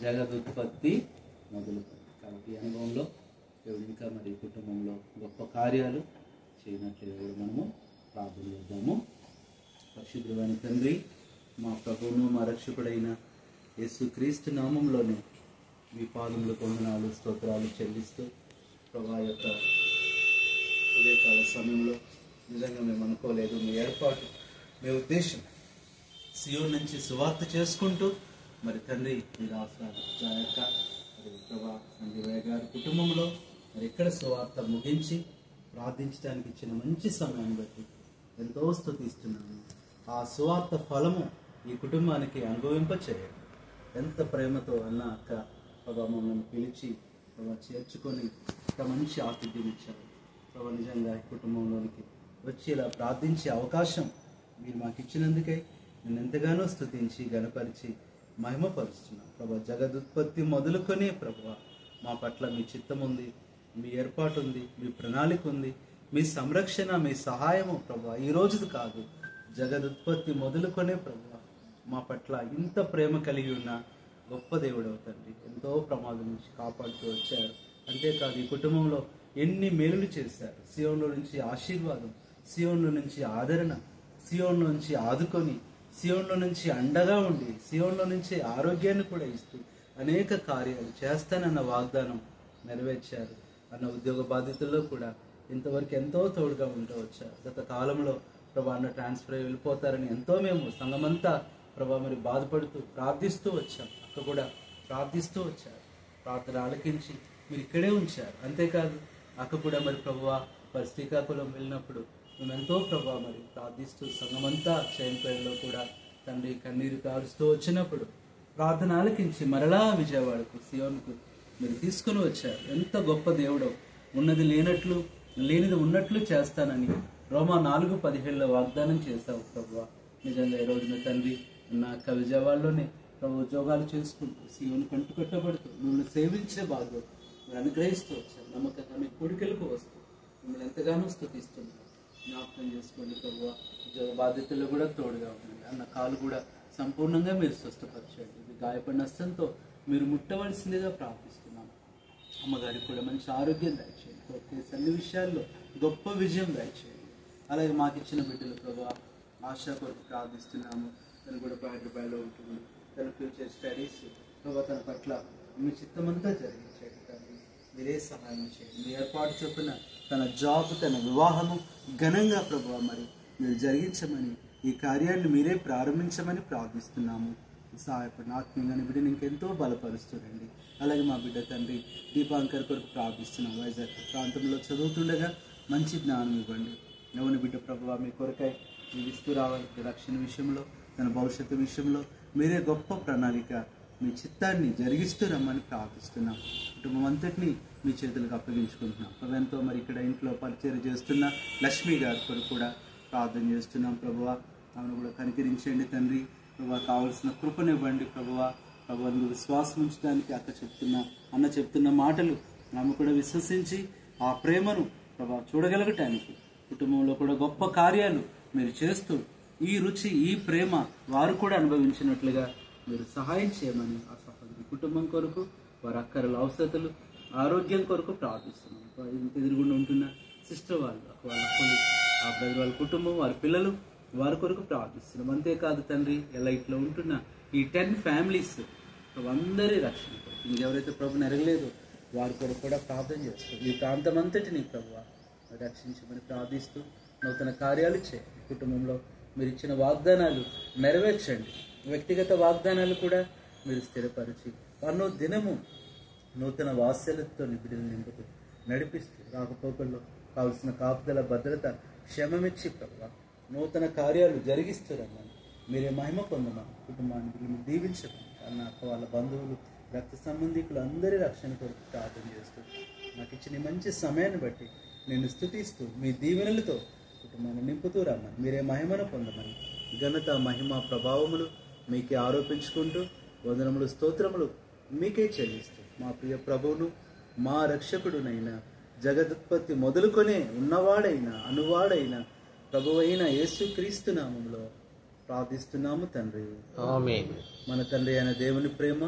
జగదుత్పత్తి మొదలుకొని. కాబట్టి ఈ అనుభవంలో దేవుడు ఇంకా మరి కుటుంబంలో గొప్ప కార్యాలు చేయనట్లుగా కూడా మనము ప్రార్థన చేద్దాము. పరిశుద్ధమైన తండ్రి, మా ప్రభువును మా రక్షకుడైన యేసుక్రీస్తు నామంలోనే మీ పాదములు వందనాలు స్తోత్రాలు చెల్లిస్తూ ప్రభా యొక్క ఉదయకాల సమయంలో నిజంగా మేము అనుకోలేదు, మీ ఏర్పాటు, మీ ఉద్దేశం సియోను నుంచి సువార్త చేసుకుంటూ మరి తండ్రి మీరు యొక్క మరి ప్రభా సంజీవయ్య గారి కుటుంబంలో మరి ఇక్కడ సువార్త ముగించి ప్రార్థించడానికి ఇచ్చిన మంచి సమయాన్ని బట్టి ఎంతో స్తుతిస్తున్నాను. ఆ సువార్త ఫలము ఈ కుటుంబానికి అనుభవింప చేయాలి. ఎంత ప్రేమతో అన్న అక్క ప్రభా మమ్మల్ని పిలిచి ప్రభా చేర్చుకొని ఇంత మంచి ఆతిథ్యం ఇచ్చారు. ప్రభా నిజంగా ఈ కుటుంబంలోనికి వచ్చి ఇలా ప్రార్థించే అవకాశం మీరు మాకు ఇచ్చినందుకే నేను ఎంతగానో స్తుతించి గణపరిచి మహిమపరుస్తున్నాను. ప్రభా జగదుత్పత్తి మొదలుకొని ప్రభా మా పట్ల మీ చిత్తం ఉంది, మీ ఏర్పాటు ఉంది, మీ ప్రణాళిక ఉంది, మీ సంరక్షణ, మీ సహాయము ప్రభా ఈ రోజుది కాదు, జగదుత్పత్తి మొదలుకొనే ప్రభా మా పట్ల ఇంత ప్రేమ కలిగి ఉన్న గొప్ప దేవుడు అవుతండి. ఎంతో ప్రమాదం నుంచి కాపాడుతూ వచ్చారు. అంతేకాదు ఈ కుటుంబంలో ఎన్ని మేలులు చేశారు. సియోన్లో నుంచి ఆశీర్వాదం, సియోన్లో నుంచి ఆదరణ, సియోన్లో నుంచి ఆదుకొని, సియోన్లో నుంచి అండగా ఉండి, సియోన్లో నుంచి ఆరోగ్యాన్ని కూడా ఇస్తూ అనేక కార్యాలు చేస్తానన్న వాగ్దానం నెరవేర్చారు. అన్న ఉద్యోగ బాధ్యతల్లో కూడా ఇంతవరకు ఎంతో తోడుగా ఉంటూ వచ్చారు. గత కాలంలో ప్రభా అన్న ట్రాన్స్ఫర్ అయి వెళ్ళిపోతారని ఎంతో మేము సంఘమంతా ప్రభా మరి బాధపడుతూ ప్రార్థిస్తూ వచ్చాం. అక్క కూడా ప్రార్థిస్తూ వచ్చారు. ప్రార్థన ఆలకించి మీరు ఇక్కడే ఉంచారు. అంతేకాదు అక్క కూడా మరి ప్రభువా మరి శ్రీకాకుళం వెళ్ళినప్పుడు మేము ఎంతో ప్రభా మరి ప్రార్థిస్తూ సంఘమంతా చైన్పేటలో కూడా తండ్రి కన్నీరు కారుస్తూ వచ్చినప్పుడు ప్రార్థన ఆలకించి మరలా విజయవాడకు సియోన్కు మీరు తీసుకుని వచ్చారు. ఎంత గొప్ప దేవుడో, ఉన్నది లేనట్లు లేనిది ఉన్నట్లు చేస్తానని రోమా 4:17 వాగ్దానం చేశావు ప్రభువా. నిజంగా ఈ రోజున తండ్రి నా అక్క విజయవాడలోనే ప్రభు ఉద్యోగాలు చేసుకుంటూ సియోను కంటుకట్టబడుతూ మిమ్మల్ని సేవించే భాగం మీరు అనుగ్రహిస్తూ వచ్చారు. నమ్మకంగా మీ కోరికలకు వస్తూ మిమ్మల్ని ఎంతగానో స్తుతిస్తున్నారు. జ్ఞాపకం చేసుకోండి ప్రభువా. ఉద్యోగ బాధ్యతల్లో కూడా తోడుగా ఉండండి. అన్న కాలు కూడా సంపూర్ణంగా మీరు స్వస్థపరచండి. ఇది గాయపడిన హస్తంతో మీరు ముట్టవలసిందిగా ప్రార్థిస్తున్నాము. అమ్మగారికి కూడా మంచి ఆరోగ్యం దయచేయండి. చేసే అన్ని విషయాల్లో గొప్ప విజయం దయచేయండి. అలాగే మాకు ఇచ్చిన బిడ్డలు ప్రభా ఆశ కొరకు ప్రార్థిస్తున్నాము. తను కూడా హైదరాబాద్లో ఉంటుంది. తన ఫ్యూచర్ స్టడీస్ ప్రభా తన పట్ల మీ చిత్తమంతా జరిగించండి. కానీ మీరే సహాయం చేయండి. మీ ఏర్పాటు చొప్పున తన జాబ్, తన వివాహము ఘనంగా ప్రభా మరి మీరు జరిగించమని, ఈ కార్యాన్ని మీరే ప్రారంభించమని ప్రార్థిస్తున్నాము. సహాయపడిన ఆత్మీయంగా బిడ్డను ఇంకెంతో బలపరుస్తుండండి. అలాగే మా బిడ్డ తండ్రి దీపాంకర్ కొరకు ప్రార్థిస్తున్నాం. వైజాగ్ ప్రాంతంలో చదువుతుండగా మంచి జ్ఞానం ఇవ్వండి. నవ్వుని బిడ్డ ప్రభువా మీ కొరకై జీవిస్తూ రావాలి. రక్షణ విషయంలో, తన భవిష్యత్తు విషయంలో మీరే గొప్ప ప్రణాళిక, మీ చిత్తాన్ని జరిగిస్తూ రమ్మని ప్రార్థిస్తున్నాం. కుటుంబం అంతటినీ మీ చేతులకు అప్పగించుకుంటున్నాం. ఎంతో మరి ఇక్కడ ఇంట్లో పరిచయం చేస్తున్న లక్ష్మి గారి కొరకు కూడా ప్రార్థన చేస్తున్నాం. ప్రభువా ఆమెను కూడా కనికరించండి తండ్రి. ప్రభువా కావలసిన కృపనివ్వండి ప్రభువా. ప్రభువా విశ్వాసం ఉంచడానికి అన్న చెప్తున్న మాటలు ఆమె కూడా విశ్వసించి ఆ ప్రేమను ప్రభా చూడగలగటానికి కుటుంబంలో కూడా గొప్ప కార్యాలు మీరు చేస్తూ ఈ రుచి, ఈ ప్రేమ వారు కూడా అనుభవించినట్లుగా మీరు సహాయం చేయమని ఆ సహోదరి కుటుంబం కొరకు, వారి అక్కరల అవసరతలు, ఆరోగ్యం కొరకు ప్రార్థిస్తున్నాం. ఎదురుగుండా ఉంటున్న సిస్టర్ వాళ్ళ ఆ బ్రదర్ వాళ్ళ కుటుంబం, వారి పిల్లలు, వారి కొరకు ప్రార్థిస్తున్నాం. అంతేకాదు తండ్రి ఎలైట్లో ఉంటున్న ఈ 10 ఫ్యామిలీస్ అందరి రక్షణ కొరకు, ఇంకెవరైతే ప్రభు నెరగలేదో వారి కొరకు కూడా ప్రార్థన చేస్తారు. ఈ ప్రాంతం అంతటిని ప్రభు రక్షించమని ప్రార్థిస్తూ నూతన కార్యాలు చేయండి. కుటుంబంలో మీరు ఇచ్చిన వాగ్దానాలు నెరవేర్చండి. వ్యక్తిగత వాగ్దానాలు కూడా మీరు స్థిరపరిచి అన్నో దినము నూతన వాత్సల్యతతో బిడ్డలు నింపుతూ నడిపిస్తూ రాకపోకల్లో కావలసిన కాపుదల, భద్రత, క్షమమిచ్చి ప్రభు నూతన కార్యాలు జరిగిస్తున్నామని మీరే మహిమ పొందమని కుటుంబాన్ని దీవించమని అన్న అక్క వాళ్ళ బంధువులు, రక్త సంబంధికులు అందరి రక్షణ కొరకు ప్రార్థన చేస్తూ నాకు ఇచ్చిన మంచి సమయాన్ని బట్టి నేను స్తుతిస్తూ మీ దీవెనలతో కుటుంబాన్ని నింపుతూ రమ్మని మీరే మహిమను పొందమని ఘనత, మహిమ, ప్రభావములు మీకే ఆరోపించుకుంటూ వందనములు, స్తోత్రములు మీకే చెల్లిస్తూ మా ప్రియ ప్రభువును, మా రక్షకుడునైనా జగదుత్పత్తి మొదలుకొనే ఉన్నవాడైన అనువాడైన ప్రభువైన యేసుక్రీస్తు నామములో ప్రార్థిస్తున్నాము తండ్రి. ఆమేన్. మన తండ్రి అయిన దేవుని ప్రేమ,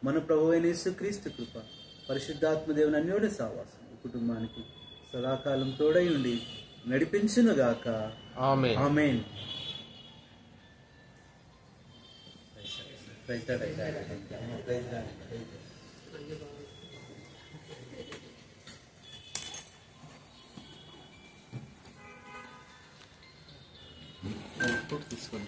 మన ప్రభువైన యేసుక్రీస్తు కృప, పరిశుద్ధాత్మ దేవుని అన్యోన్య సహవాసం ఈ కుటుంబానికి సదాకాలం తోడై ఉండి నడిపించునుగాక. ఆమేన్. ఆమేన్. తీసుకోండి.